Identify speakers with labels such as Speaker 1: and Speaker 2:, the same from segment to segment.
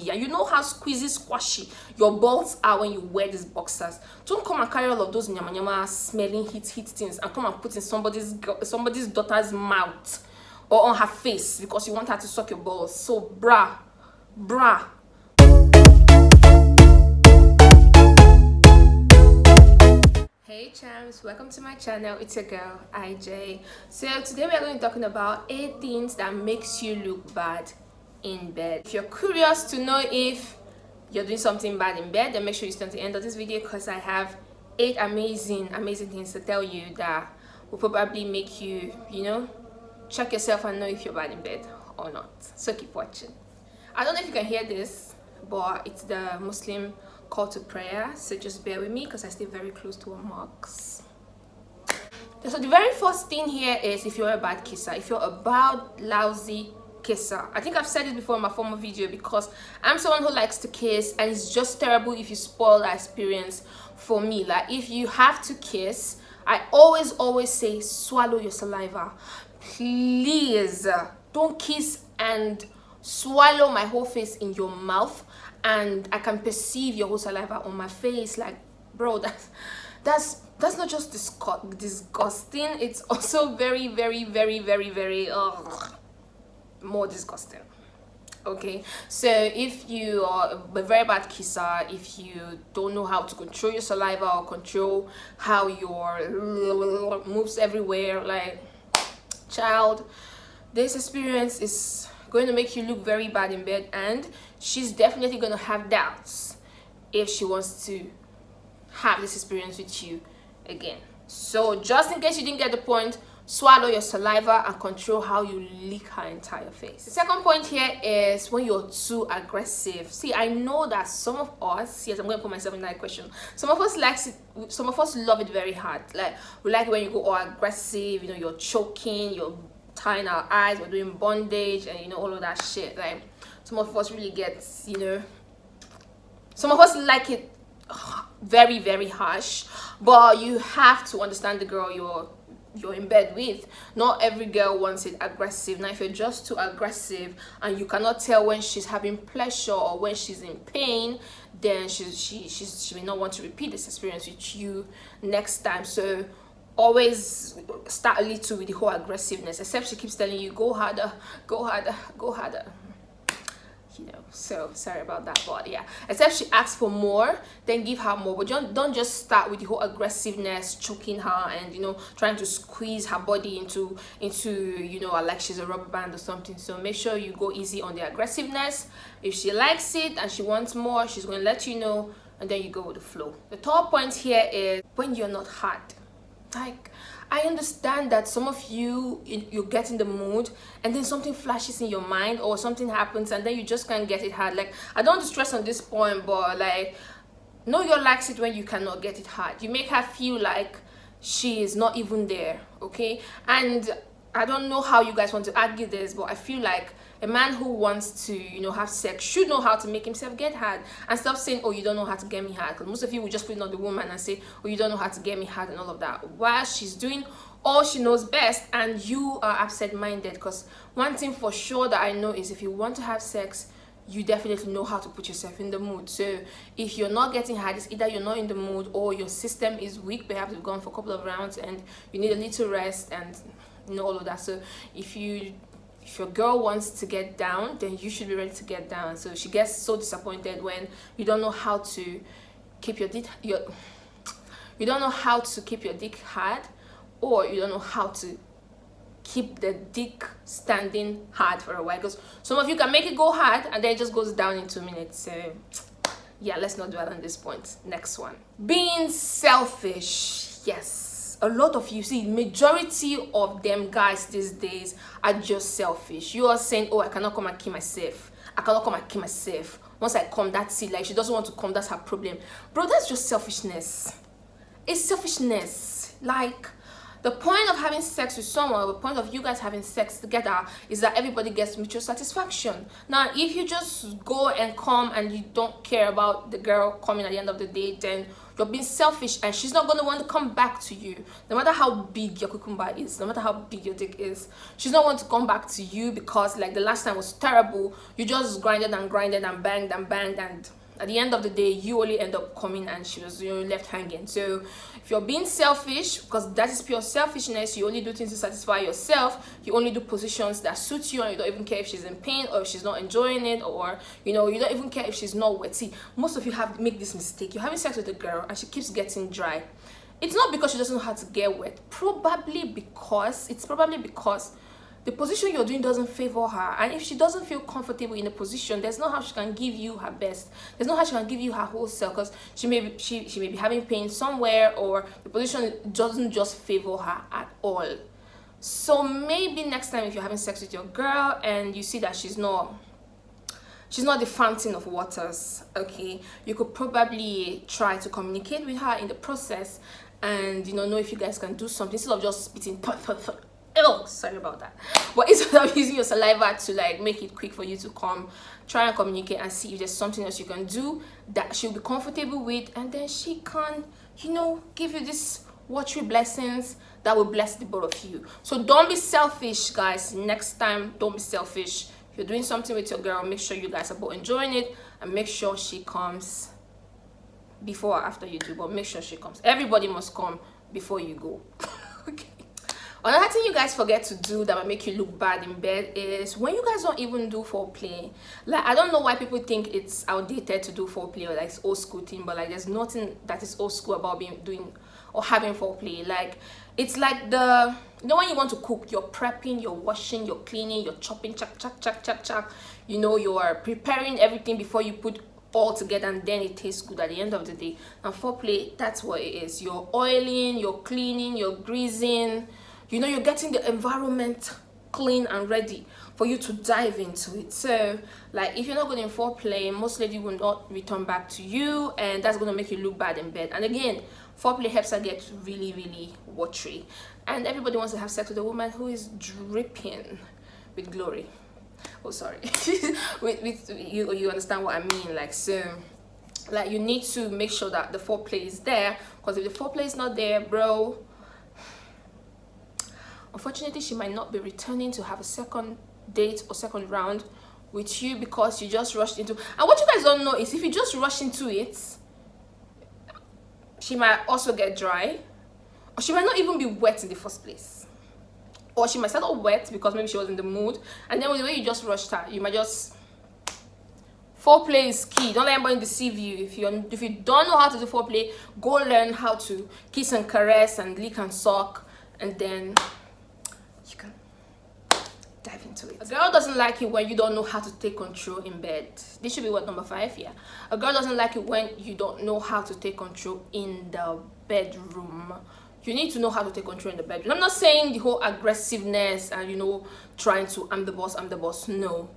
Speaker 1: body, and you know how squeezy, squashy your balls are when you wear these boxers. Don't come and carry all of those nyama nyama smelling heat things and come and put in somebody's daughter's mouth or on her face because you want her to suck your balls. So brah. Hey champs, welcome to my channel. It's your girl IJ. So today we are going to be talking about 8 things that makes you look bad in bed. If you're curious to know if you're doing something bad in bed, then make sure you stay to the end of this video because I have 8 amazing things to tell you that will probably make you, check yourself and know if you're bad in bed or not. So keep watching. I don't know if you can hear this, but it's the Muslim call to prayer, so just bear with me because I stay very close to a mosque. So the very first thing here is if you're a bad kisser, if you're a bad, lousy kisser. I think I've said it before in my former video because I'm someone who likes to kiss, and it's just terrible if you spoil that experience for me. Like, if you have to kiss, I always say swallow your saliva. Please don't kiss and swallow my whole face in your mouth and I can perceive your whole saliva on my face. Like, bro, that's not just disgusting, it's also very more disgusting. Okay, so if you are a very bad kisser, if you don't know how to control your saliva or control how your moves everywhere, like, child, this experience is going to make you look very bad in bed, and she's definitely going to have doubts if she wants to have this experience with you again. So just in case you didn't get the point, swallow your saliva and control how you lick her entire face. The second point here is when you're too aggressive. See, I know that some of us, yes, I'm going to put myself in that question, some of us love it very hard. Like, we like when you go all aggressive, you're choking, you're tying our eyes, we're doing bondage, and all of that shit. Like, some of us really get, some of us like it very harsh, but you have to understand the girl you're in bed with. Not every girl wants it aggressive. Now, if you're just too aggressive and you cannot tell when she's having pleasure or when she's in pain, then she may not want to repeat this experience with you next time. So always start a little with the whole aggressiveness, except she keeps telling you go harder. So sorry about that, but yeah, except she asks for more, then give her more. But don't just start with the whole aggressiveness, choking her and trying to squeeze her body into like she's a rubber band or something. So make sure you go easy on the aggressiveness. If she likes it and she wants more, she's going to let you know, and then you go with the flow. The third point here is when you're not hard. Like, I understand that some of you get in the mood and then something flashes in your mind or something happens and then you just can't get it hard. Like, I don't want to stress on this point, but like, know your likes it when you cannot get it hard. You make her feel like she is not even there, okay? And I don't know how you guys want to argue this, but I feel like a man who wants to have sex should know how to make himself get hard, and stop saying, oh, you don't know how to get me hard, because most of you will just put it on the woman and say, oh, you don't know how to get me hard and all of that, while she's doing all she knows best and you are absent-minded. Because one thing for sure that I know is if you want to have sex, you definitely know how to put yourself in the mood. So if you're not getting hard, it's either you're not in the mood or your system is weak. Perhaps you've gone for a couple of rounds and you need a little rest and all of that. So if your girl wants to get down, then you should be ready to get down. So she gets so disappointed when you don't know how to keep your dick hard, or you don't know how to keep the dick standing hard for a while. Because some of you can make it go hard and then it just goes down in 2 minutes. So yeah, let's not dwell on this point. Next one, being selfish. Yes, a lot of you, see, majority of them guys these days are just selfish. You are saying, oh, I cannot come and kill myself, once I come, that's it. Like, she doesn't want to come, that's her problem. Bro, that's just selfishness. It's selfishness. Like, the point of having sex with someone, the point of you guys having sex together, is that everybody gets mutual satisfaction. Now, if you just go and come and you don't care about the girl coming at the end of the day, then you're being selfish, and she's not going to want to come back to you. No matter how big your cucumber is, no matter how big your dick is, she's not want to come back to you because like the last time was terrible. You just grinded and banged and banged, and at the end of the day you only end up coming and she was, you know, left hanging. So if you're being selfish, because that is pure selfishness, you only do things to satisfy yourself, you only do positions that suit you, and you don't even care if she's in pain or if she's not enjoying it, or you know, you don't even care if she's not wet. See, most of you have make this mistake. You're having sex with a girl and she keeps getting dry. It's not because she doesn't know how to get wet, probably because the position you're doing doesn't favor her, and if she doesn't feel comfortable in the position, there's no how she can give you her best. There's no how she can give you her whole self, because she may be having pain somewhere, or the position doesn't just favor her at all. So maybe next time if you're having sex with your girl and you see that she's not the fountain of waters, okay, you could probably try to communicate with her in the process, and you know if you guys can do something instead of just spitting. Oh, sorry about that. But instead of using your saliva to like make it quick for you to come, try and communicate and see if there's something else you can do that she'll be comfortable with, and then she can, you know, give you this watery blessings that will bless the both of you. So don't be selfish, guys. Next time, don't be selfish. If you're doing something with your girl, make sure you guys are both enjoying it, and make sure she comes before or after you do, but make sure she comes. Everybody must come before you go. Okay. Another thing you guys forget to do that might make you look bad in bed is when you guys don't even do foreplay. Like, I don't know why people think it's outdated to do foreplay, or like it's old school thing, but like there's nothing that is old school about doing or having foreplay. Like, it's like you know when you want to cook, you're prepping, you're washing, you're cleaning, you're chopping, chuck, you know, you're preparing everything before you put all together, and then it tastes good at the end of the day. And foreplay, that's what it is. You're oiling, you're cleaning, you're greasing, you know, you're getting the environment clean and ready for you to dive into it. So like if you're not good in foreplay, most ladies will not return back to you, and that's going to make you look bad in bed. And again, foreplay helps her get really, really watery, and everybody wants to have sex with a woman who is dripping with glory. Oh, sorry. with you understand what I mean? Like, so like you need to make sure that the foreplay is there, because if the foreplay is not there, bro, unfortunately she might not be returning to have a second date or second round with you, because you just rushed into. And what you guys don't know is if you just rush into it, she might also get dry, or she might not even be wet in the first place, or she might start off wet because maybe she was in the mood, and then with the way you just rushed her, you might just. Foreplay is key. Don't let anybody deceive you. If you don't know how to do foreplay, go learn how to kiss and caress and lick and suck, and then you can dive into it. A girl doesn't like it when you don't know how to take control in bed. This should be what, number 5? Yeah. A girl doesn't like it when you don't know how to take control in the bedroom. You need to know how to take control in the bedroom. I'm not saying the whole aggressiveness and, you know, trying to I'm the boss. No.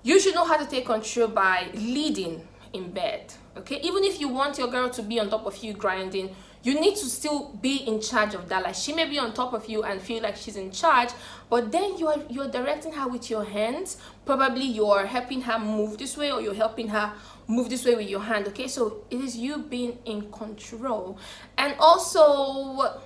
Speaker 1: You should know how to take control by leading in bed. Okay, even if you want your girl to be on top of you grinding, you need to still be in charge of that. Like, she may be on top of you and feel like she's in charge, but then you're directing her with your hands. Probably you're helping her move this way, or you're helping her move this way with your hand. Okay, so it is you being in control. And also,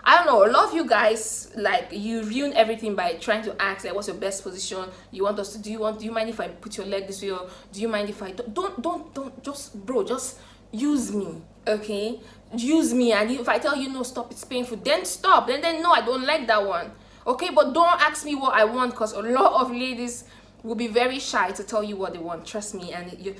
Speaker 1: I don't know, a lot of you guys, like, you ruin everything by trying to ask, like, what's your best position you want us to do? Do you mind if I put your leg this way, or do you mind if I don't just, bro, just use me. Okay, use me, and if I tell you no, stop, it's painful, then stop. Then no, I don't like that one. Okay, but don't ask me what I want, because a lot of ladies will be very shy to tell you what they want. Trust me, and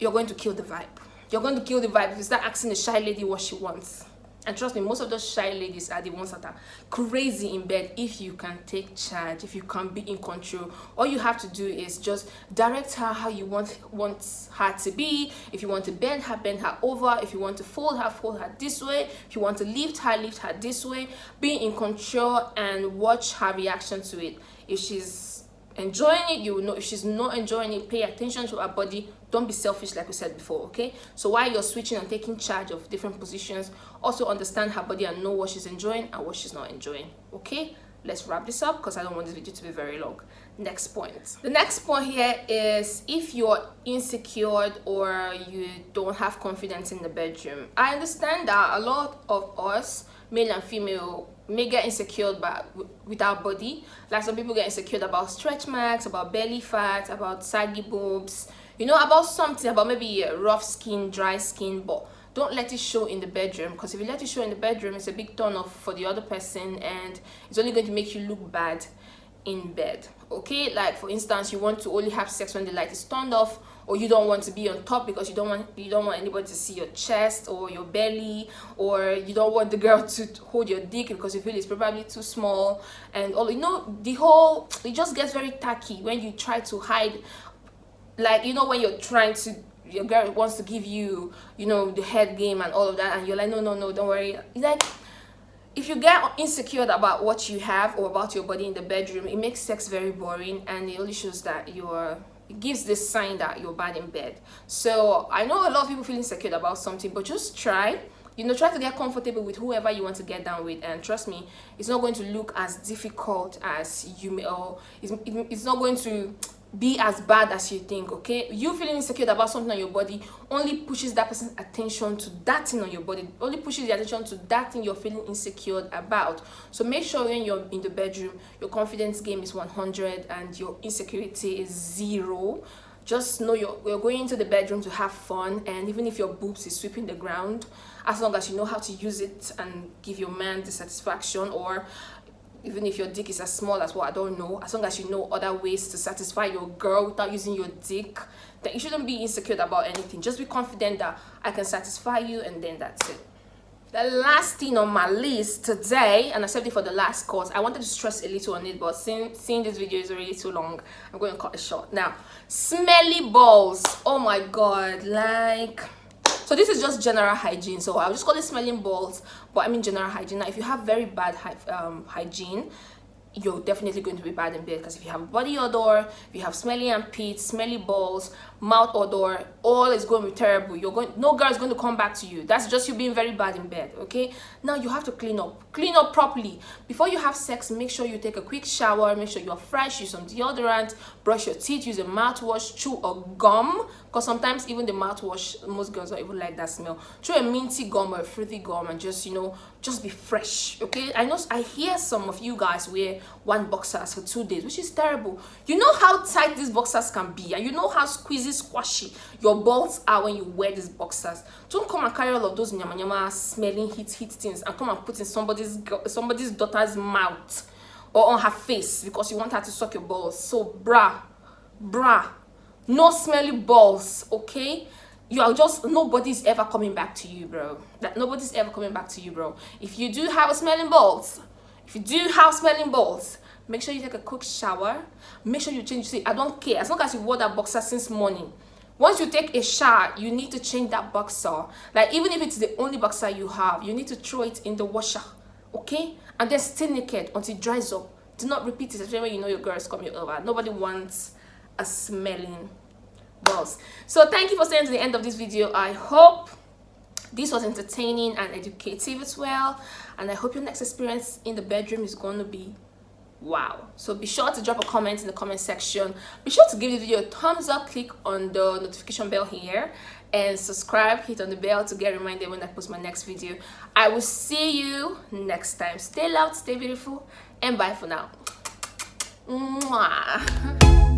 Speaker 1: you're going to kill the vibe. You're going to kill the vibe if you start asking a shy lady what she wants. And trust me, most of those shy ladies are the ones that are crazy in bed. If you can take charge, if you can be in control, all you have to do is just direct her how you want her to be. If you want to bend her over. If you want to fold her this way. If you want to lift her this way. Be in control and watch her reaction to it. If she's enjoying it, you will know. If she's not enjoying it, pay attention to her body. Don't be selfish, like we said before. Okay, so while you're switching and taking charge of different positions, also understand her body and know what she's enjoying and what she's not enjoying. Okay, let's wrap this up because I don't want this video to be very long. next point. The next point here is if you're insecure or you don't have confidence in the bedroom. I understand that a lot of us, male and female, may get insecure with our body. Like some people get insecure about stretch marks, about belly fat, about saggy boobs, you know, about something, about maybe rough skin, dry skin, but don't let it show in the bedroom, because if you let it show in the bedroom, it's a big turn off for the other person and it's only going to make you look bad in bed. Okay, like for instance, you want to only have sex when the light is turned off, or you don't want to be on top because you don't want anybody to see your chest or your belly, or you don't want the girl to hold your dick because you feel it's probably too small, and all, you know, it just gets very tacky when you try to hide, like, you know, when you're trying to, your girl wants to give you, you know, the head game and all of that, and you're like, no, don't worry. Like, if you get insecure about what you have or about your body in the bedroom, it makes sex very boring, and it only shows that it gives this sign that you're bad in bed. So I know a lot of people feel insecure about something, but just try, you know, try to get comfortable with whoever you want to get down with, and trust me, it's not going to look as difficult as you may, or it's not going to be as bad as you think. Okay, you feeling insecure about something on your body only pushes that person's attention to that thing on your body, only pushes the attention to that thing you're feeling insecure about. So make sure when you're in the bedroom, your confidence game is 100 and your insecurity is 0. Just know you're going into the bedroom to have fun, and even if your boobs is sweeping the ground, as long as you know how to use it and give your man the satisfaction, or even if your dick is as small as what, I don't know, as long as you know other ways to satisfy your girl without using your dick, then you shouldn't be insecure about anything. Just be confident that I can satisfy you, and then that's it. The last thing on my list today, and I saved it for the last course, I wanted to stress a little on it, but seeing this video is already too long, I'm going to cut it short. Now, smelly balls. Oh my god, like, so this is just general hygiene, so I'll just call it smelling balls, but I mean general hygiene. Now, if you have very bad hygiene, you're definitely going to be bad in bed, because if you have body odor, if you have smelly armpits, smelly balls, mouth odor, all is going to be terrible. No girl is going to come back to you. That's just you being very bad in bed. Okay, now you have to clean up properly before you have sex. Make sure you take a quick shower, make sure you're fresh, use some deodorant, brush your teeth, use a mouthwash, chew a gum, because sometimes even the mouthwash, most girls don't even like that smell. Chew a minty gum or a fruity gum, and just, you know, just be fresh. Okay, I hear some of you guys wear one boxers for 2 days, which is terrible. You know how tight these boxers can be, and you know how squeezy, squashy your balls are when you wear these boxers. Don't come and carry all of those nyama nyama smelling heat things and come and put in somebody's daughter's mouth or on her face because you want her to suck your balls. So bruh, no smelly balls. Okay, you are just, nobody's ever coming back to you, bro. Nobody's ever coming back to you, bro. If you do have smelling balls, make sure you take a quick shower. Make sure you change. See, I don't care as long as you wore that boxer since morning. Once you take a shower, you need to change that boxer. Like, even if it's the only boxer you have, you need to throw it in the washer, okay? And then stay naked until it dries up. Do not repeat it, especially when you know your girl is coming over. Nobody wants a smelling balls. So thank you for staying to the end of this video. I hope this was entertaining and educative as well, and I hope your next experience in the bedroom is going to be wow. So be sure to drop a comment in the comment section. Be sure to give the video a thumbs up, click on the notification bell here, and subscribe, hit on the bell to get reminded when I post my next video. I will see you next time. Stay loud, stay beautiful, and bye for now. Mwah.